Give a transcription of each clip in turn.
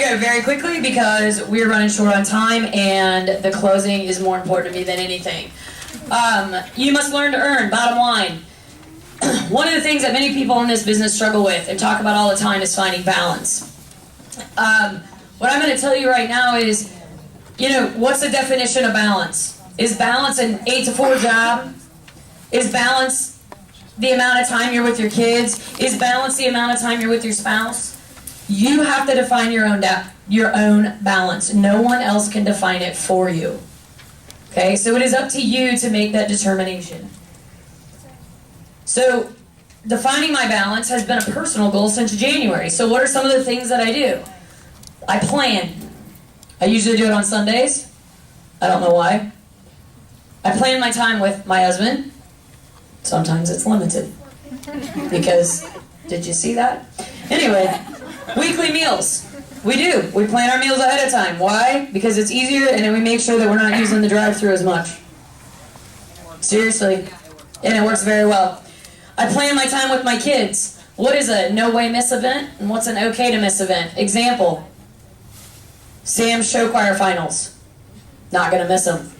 go very quickly because we're running short on time and the closing is more important to me than anything. You must learn to earn, bottom line. One of the things that many people in this business struggle with and talk about all the time is finding balance. What I'm going to tell you right now is, what's the definition of balance? Is balance an 8 to 4 job? Is balance the amount of time you're with your kids? Is balance the amount of time you're with your spouse? You have to define your own balance. No one else can define it for you. Okay, so it is up to you to make that determination. So, defining my balance has been a personal goal since January. So what are some of the things that I do? I plan. I usually do it on Sundays. I don't know why. I plan my time with my husband. Sometimes it's limited. Because, did you see that? Anyway, weekly meals. We do. We plan our meals ahead of time. Why? Because it's easier and then we make sure that we're not using the drive-thru as much. Seriously. And it works very well. I plan my time with my kids. What is a no-way miss event and what's an okay to miss event? Example. Sam's show choir finals. Not going to miss them.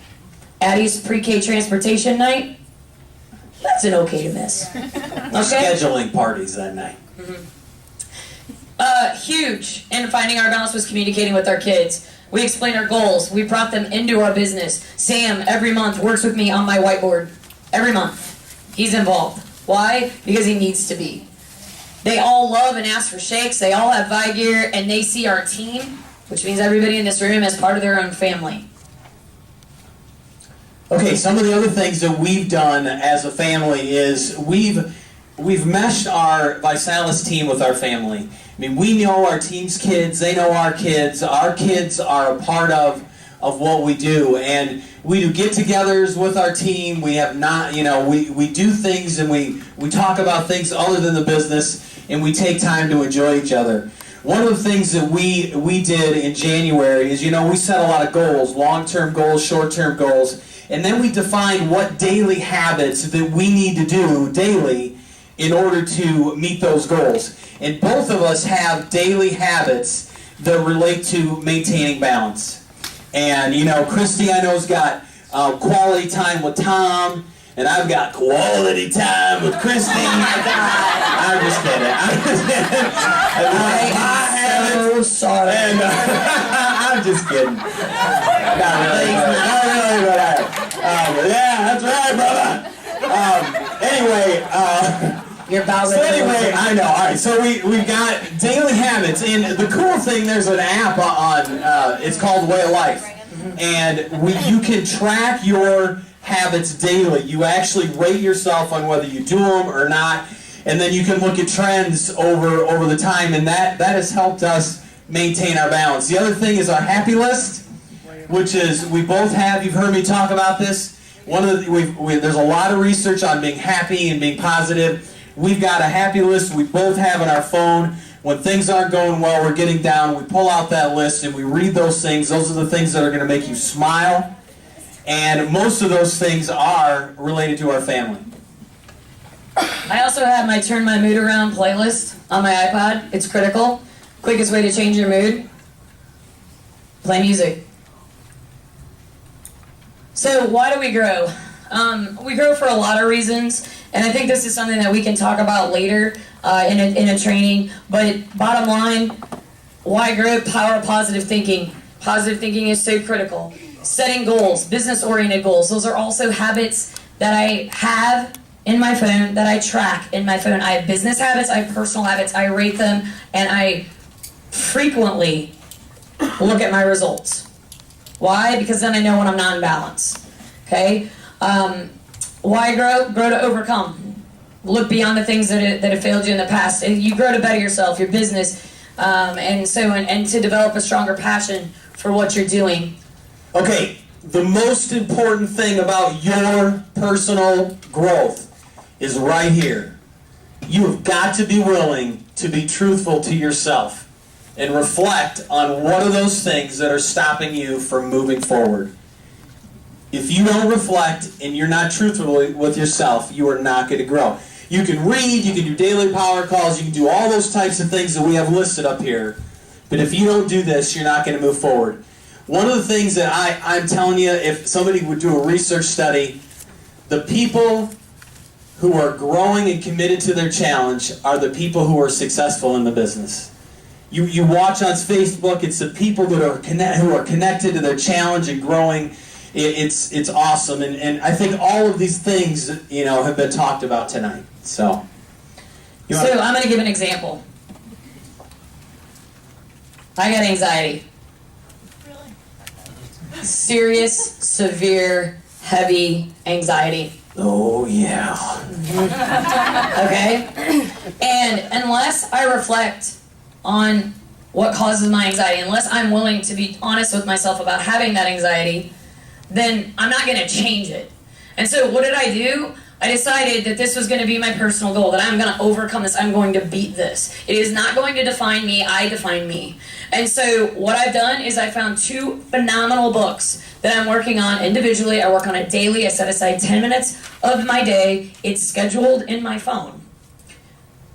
Addie's pre-K transportation night. That's an okay to miss. Okay? Scheduling parties that night. Mm-hmm. Huge in finding our balance was communicating with our kids. We explained our goals. We brought them into our business. Sam, every month, works with me on my whiteboard. Every month. He's involved. Why? Because he needs to be. They all love and ask for shakes. They all have vibe gear, and they see our team, which means everybody in this room as part of their own family. Okay, some of the other things that we've done as a family is we've meshed our Visalis team with our family. I mean, we know our team's kids, they know our kids are a part of what we do, and we do get-togethers with our team. We have not, we do things and we talk about things other than the business, and we take time to enjoy each other. One of the things that we did in January is, we set a lot of goals, long-term goals, short-term goals, and then we defined what daily habits that we need to do daily in order to meet those goals. And both of us have daily habits that relate to maintaining balance. And, Christi, I know, has got quality time with Tom, and I've got quality time with Christi. I'm just kidding. I'm so sorry. And, I'm just kidding. Not really, but yeah, that's right, brother. Anyway, Your bowels so anyway, I know. All right, so we've got daily habits, and the cool thing, there's an app on. It's called Way of Life, and you can track your habits daily. You actually rate yourself on whether you do them or not, and then you can look at trends over the time, and that has helped us maintain our balance. The other thing is our happy list, which is we both have. You've heard me talk about this. There's a lot of research on being happy and being positive. We've got a happy list we both have on our phone. When things aren't going well, we're getting down, we pull out that list and we read those things. Those are the things that are going to make you smile. And most of those things are related to our family. I also have my Turn My Mood Around playlist on my iPod. It's critical. Quickest way to change your mood. Play music. So why do we grow? We grow for a lot of reasons, and I think this is something that we can talk about later in a training. But bottom line, why grow? Power of positive thinking. Positive thinking is so critical. Setting goals, business-oriented goals. Those are also habits that I have in my phone, that I track in my phone. I have business habits, I have personal habits, I rate them, and I frequently look at my results. Why? Because then I know when I'm not in balance. Okay? Why grow? Grow to overcome. Look beyond the things that have failed you in the past. And you grow to better yourself, your business, and to develop a stronger passion for what you're doing. Okay, the most important thing about your personal growth is right here. You have got to be willing to be truthful to yourself and reflect on what are those things that are stopping you from moving forward. If you don't reflect and you're not truthful with yourself, you are not going to grow. You can read, you can do daily power calls, you can do all those types of things that we have listed up here. But if you don't do this, you're not going to move forward. One of the things that I'm telling you, if somebody would do a research study, the people who are growing and committed to their challenge are the people who are successful in the business. You watch on Facebook, it's the people that are who are connected to their challenge and growing. It's awesome, and I think all of these things, have been talked about tonight. So I'm going to give an example. I got anxiety. Really? Serious, severe, heavy anxiety. Oh yeah. Okay? And unless I reflect on what causes my anxiety, unless I'm willing to be honest with myself about having that anxiety, then I'm not going to change it. And so what did I do? I decided that this was going to be my personal goal, that I'm going to overcome this, I'm going to beat this. It is not going to define me, I define me. And so what I've done is I found 2 phenomenal books that I'm working on individually. I work on it daily. I set aside 10 minutes of my day. It's scheduled in my phone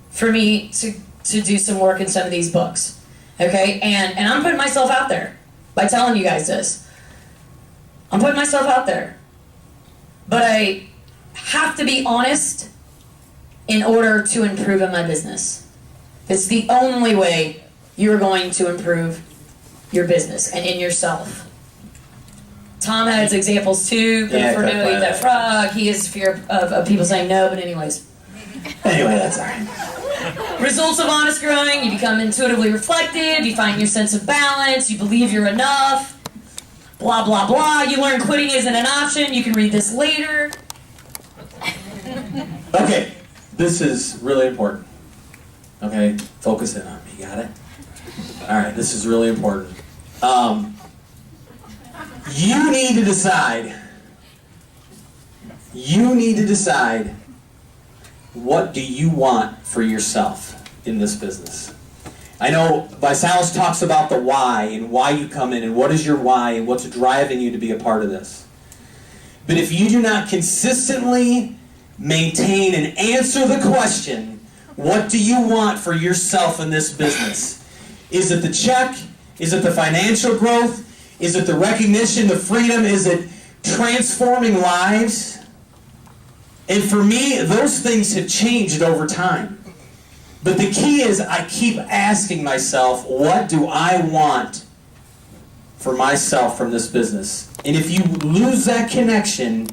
for me to do some work in some of these books. Okay? And I'm putting myself out there by telling you guys this. I'm putting myself out there. But I have to be honest in order to improve in my business. It's the only way you're going to improve your business and in yourself. Tom has examples too. Yeah, For no, eat that frog. He has fear of people saying no, but anyways. Anyway, that's all right. Results of honest growing: you become intuitively reflective, you find your sense of balance, you believe you're enough, blah, blah, blah. You learn quitting isn't an option. You can read this later. Okay, this is really important. Okay, focus in on me, got it? Alright, this is really important. You need to decide. What do you want for yourself in this business? I know Visalis talks about the why and why you come in and what is your why and what's driving you to be a part of this. But if you do not consistently maintain and answer the question, what do you want for yourself in this business? Is it the check? Is it the financial growth? Is it the recognition, the freedom? Is it transforming lives? And for me, those things have changed over time. But the key is I keep asking myself, what do I want for myself from this business? And if you lose that connection,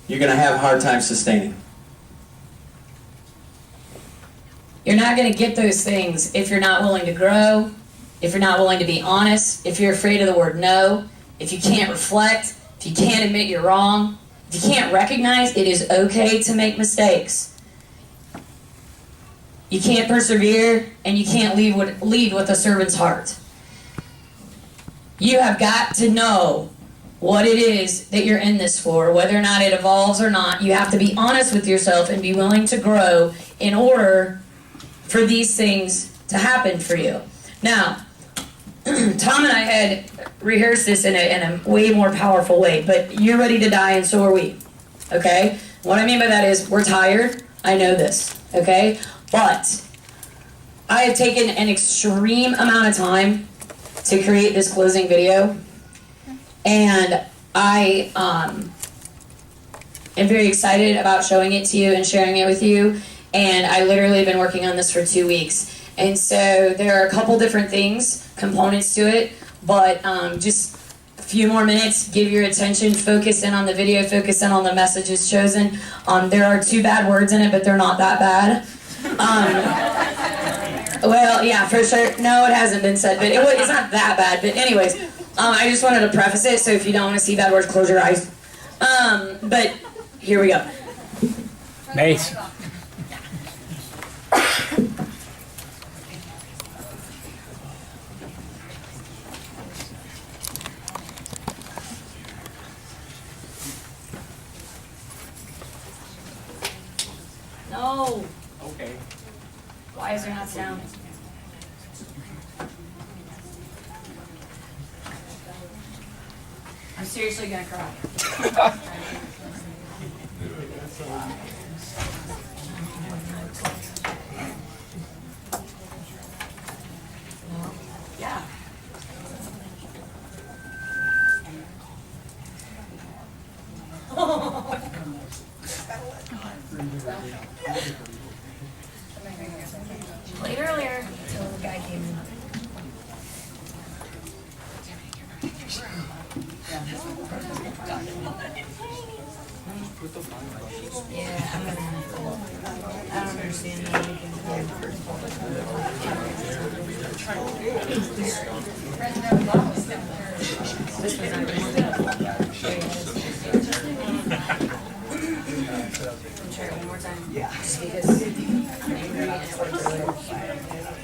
you're going to have a hard time sustaining. You're not going to get those things if you're not willing to grow, if you're not willing to be honest, if you're afraid of the word no, if you can't reflect, if you can't admit you're wrong, if you can't recognize it is okay to make mistakes. You can't persevere, and you can't lead with a servant's heart. You have got to know what it is that you're in this for, whether or not it evolves or not. You have to be honest with yourself and be willing to grow in order for these things to happen for you. Now, Tom and I had rehearsed this in a way more powerful way, but you're ready to die and so are we, okay? What I mean by that is we're tired. I know this, okay? But I have taken an extreme amount of time to create this closing video, and I am very excited about showing it to you and sharing it with you. And I literally have been working on this for 2 weeks. And so there are a couple different things, components to it, but just a few more minutes, give your attention, focus in on the video, focus in on the messages chosen. There are 2 bad words in it, but they're not that bad. Well, yeah, for sure. No, it hasn't been said, but it's not that bad. But anyways, I just wanted to preface it, so if you don't want to see bad words, close your eyes. But here we go. Mace. No. Okay. Why is there not sound? I'm seriously gonna cry. Yeah, I'm gonna. I don't understand how we can. This one's not even working. Try it one more time. Yeah. Just because I'm angry and I worked really hard.